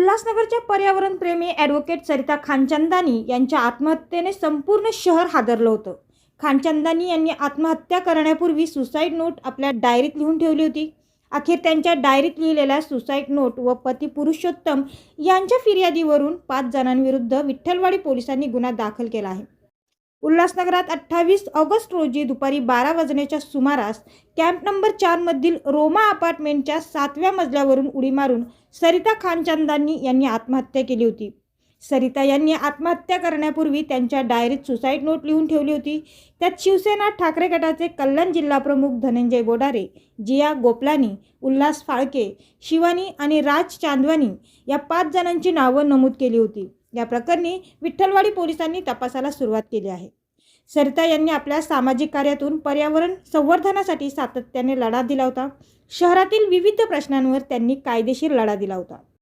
उल्हासनगरच्या पर्यावरणप्रेमी ॲडव्होकेट सरिता खानचंदानी यांच्या आत्महत्येने संपूर्ण शहर हादरलं होतं. खानचंदानी यांनी आत्महत्या करण्यापूर्वी सुसाईड नोट आपल्या डायरीत लिहून ठेवली होती. अखेर त्यांच्या डायरीत लिहिलेल्या सुसाईड नोट व पती पुरुषोत्तम यांच्या फिर्यादीवरून 5 जणांविरुद्ध विठ्ठलवाडी पोलिसांनी गुन्हा दाखल केला आहे. उल्हासनगरात 28 ऑगस्ट रोजी दुपारी 12 वाजण्याच्या सुमारास कॅम्प नंबर 4 मधील रोमा अपार्टमेंटच्या 7व्या मजल्यावरून उडी मारून सरिता खानचंदानी यांनी आत्महत्या केली होती. सरिता यांनी आत्महत्या करण्यापूर्वी त्यांच्या डायरीत सुसाईड नोट लिहून ठेवली होती. त्यात शिवसेना ठाकरे गटाचे कल्याण जिल्हाप्रमुख धनंजय बोडारे, जिया गोपलानी, उल्हास फाळके, शिवानी आणि राज चांदवानी या 5 जणांची नावं नमूद केली होती. या प्रकरणी विठ्ठलवाडी पोलिसांनी तपासाला सुरुवात केली आहे. सरिता यांनी आपल्या सामाजिक कार्यातून पर्यावरण संवर्धनासाठी सातत्याने लढा दिला होता. शहरातील विविध प्रश्नांवर त्यांनी कायदेशीर लढा दिला होता.